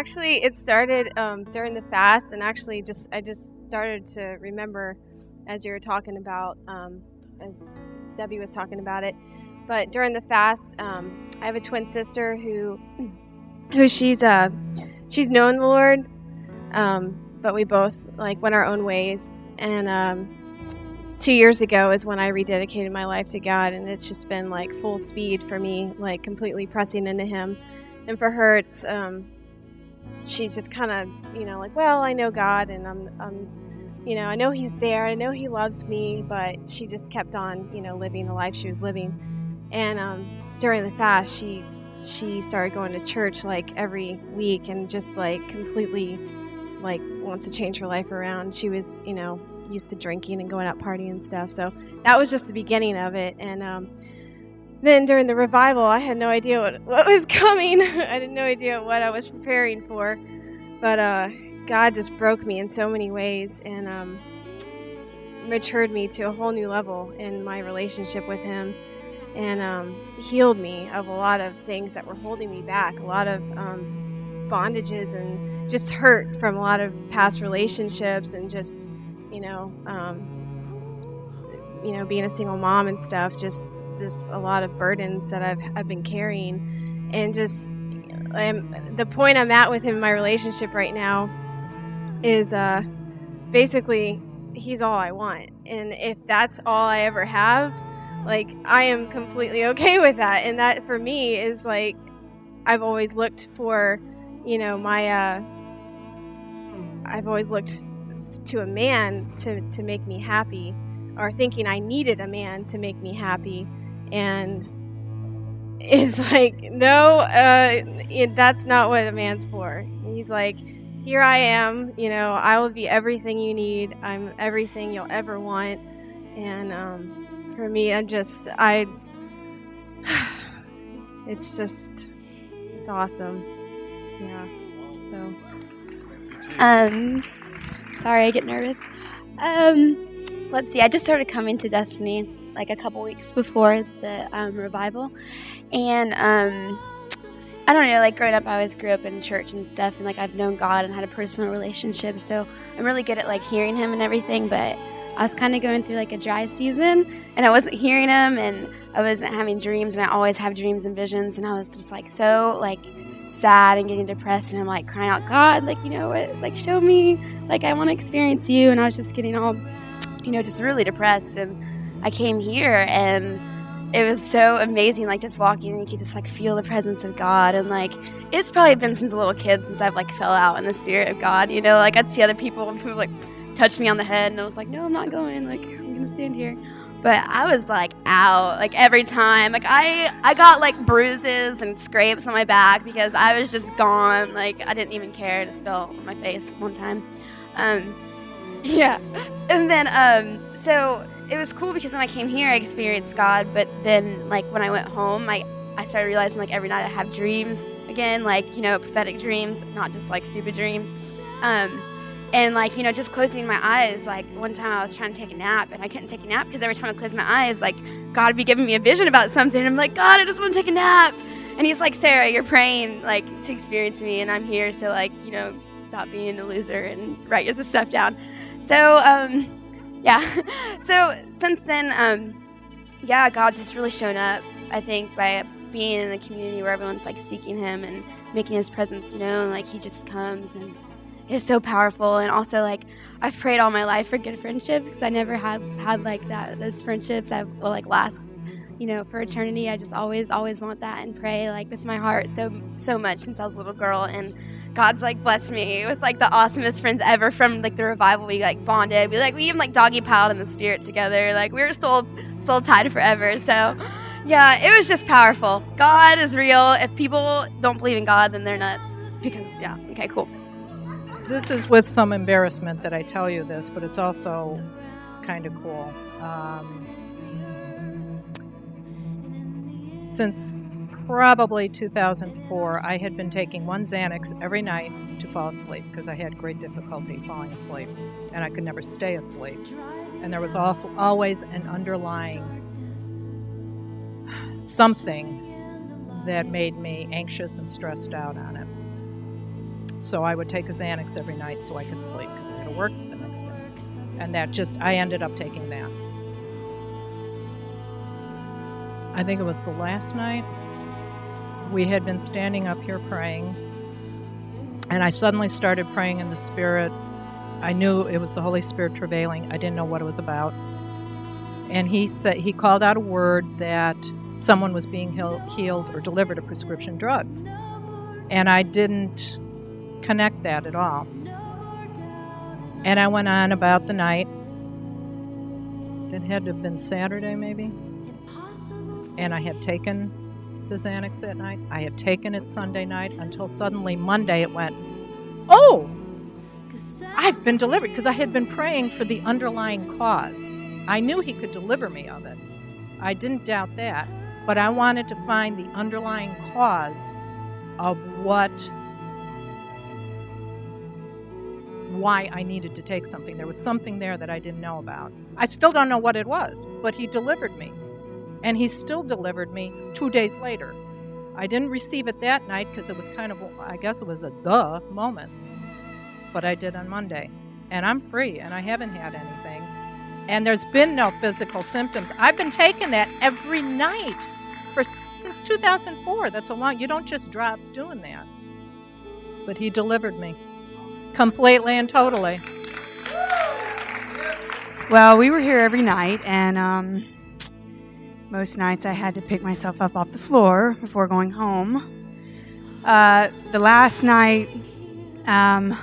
Actually, it started during the fast, and actually, I just started to remember as you were talking about, as Debbie was talking about it. But during the fast, I have a twin sister who she's known the Lord, but we both went our own ways. And 2 years ago is when I rededicated my life to God, and it's just been full speed for me, completely pressing into Him. And for her, it's she's just kind of, well, I know God, and I'm I know He's there, I know He loves me, but she just kept on, living the life she was living. And during the fast, she started going to church every week, and just completely wants to change her life around. She was, used to drinking and going out partying and stuff. So that was just the beginning of it. And then during the revival, I had no idea what was coming. I had no idea what I was preparing for. But God just broke me in so many ways, and matured me to a whole new level in my relationship with Him, and healed me of a lot of things that were holding me back, a lot of bondages and just hurt from a lot of past relationships, and just being a single mom and stuff, just a lot of burdens that I've been carrying. And just the point I'm at with Him in my relationship right now is basically He's all I want. And if that's all I ever have, I am completely okay with that. And that for me is I've always looked for, I've always looked to a man to make me happy, or thinking I needed a man to make me happy. And it's no, that's not what a man's for. He's here I am, I will be everything you need. I'm everything you'll ever want. And for me, it's awesome. Yeah. So. Sorry, I get nervous. Let's see. I just started coming to Destiny a couple weeks before the revival, and I don't know. Growing up, I always grew up in church and stuff, and I've known God and had a personal relationship, so I'm really good at hearing Him and everything. But I was kind of going through a dry season, and I wasn't hearing Him, and I wasn't having dreams, and I always have dreams and visions, and I was just so sad and getting depressed, and I'm crying out, God, what, show me, I want to experience You. And I was just getting all, just really depressed. And I came here, and it was so amazing, just walking, and you could just feel the presence of God. And it's probably been since a little kid since I've fell out in the Spirit of God. I'd see other people, and people touch me on the head, and I was no, I'm not going, I'm gonna stand here. But I was out every time. I got bruises and scrapes on my back because I was just gone. I didn't even care. I just fell on my face one time. Yeah. And then so it was cool because when I came here, I experienced God. But then when I went home, I started realizing every night I have dreams again, prophetic dreams, not just stupid dreams. And just closing my eyes, one time I was trying to take a nap, and I couldn't take a nap because every time I closed my eyes, God would be giving me a vision about something. And I'm God, I just want to take a nap. And He's Sarah, you're praying to experience me, and I'm here, so stop being a loser and write the stuff down. So yeah. So since then, God's just really shown up, I think, by being in a community where everyone's seeking Him and making His presence known. He just comes, and it's so powerful. And also I've prayed all my life for good friendships, because I never had those friendships that will last for eternity. I just always want that, and pray with my heart so much since I was a little girl. And God's blessed me with the awesomest friends ever from the revival. We bonded, we even doggy piled in the Spirit together. We were soul tied forever. So yeah, it was just powerful. God is real. If people don't believe in God, then they're nuts, because okay, cool. This is with some embarrassment that I tell you this, but it's also kind of cool. Since probably 2004, I had been taking one Xanax every night to fall asleep, because I had great difficulty falling asleep, and I could never stay asleep. And there was also always an underlying something that made me anxious and stressed out on it. So I would take a Xanax every night so I could sleep because I had to work the next day. And I ended up taking that. I think it was the last night. We had been standing up here praying, and I suddenly started praying in the Spirit. I knew it was the Holy Spirit travailing. I didn't know what it was about. And he called out a word that someone was being healed or delivered of prescription drugs. And I didn't connect that at all. And I went on about the night. It had to have been Saturday, maybe. And I had taken the Xanax that night. I had taken it Sunday night until suddenly Monday it went, oh, I've been delivered, because I had been praying for the underlying cause. I knew he could deliver me of it. I didn't doubt that. But I wanted to find the underlying cause of why I needed to take something. There was something there that I didn't know about. I still don't know what it was, but he delivered me. And he still delivered me 2 days later. I didn't receive it that night because it was kind of, I guess it was a duh moment. But I did on Monday. And I'm free, and I haven't had anything. And there's been no physical symptoms. I've been taking that every night since 2004. That's a long, you don't just drop doing that. But he delivered me completely and totally. Well, we were here every night, and most nights I had to pick myself up off the floor before going home. The last night, Brandon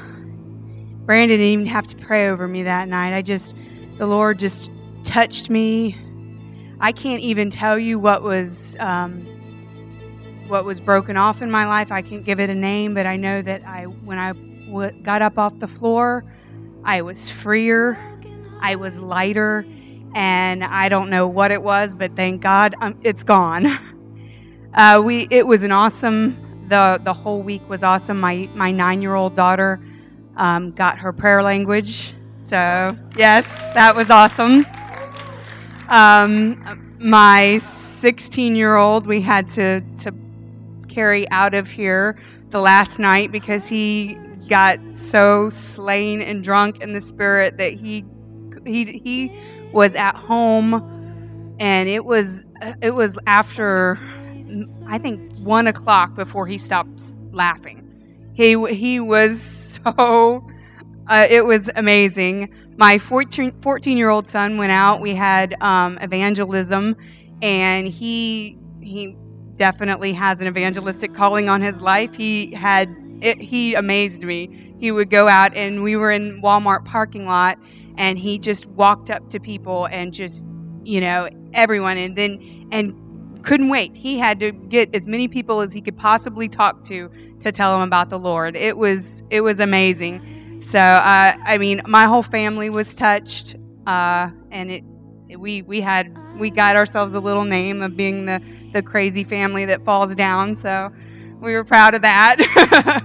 didn't even have to pray over me that night. The Lord just touched me. I can't even tell you what was broken off in my life. I can't give it a name, but I know that when I got up off the floor, I was freer, I was lighter, and I don't know what it was, but thank God it's gone. It was an awesome. The whole week was awesome. My 9-year-old daughter got her prayer language, so yes, that was awesome. My 16-year-old we had to carry out of here the last night because he got so slain and drunk in the Spirit that he was at home, and it was after I think 1 o'clock before he stopped laughing. He was so it was amazing. My 14-year-old son went out. We had evangelism, and he definitely has an evangelistic calling on his life. He amazed me. He would go out, and we were in Walmart parking lot, and he just walked up to people and just, everyone, and couldn't wait. He had to get as many people as he could possibly talk to tell them about the Lord. It was amazing. So, my whole family was touched, and we got ourselves a little name of being the crazy family that falls down. So we were proud of that.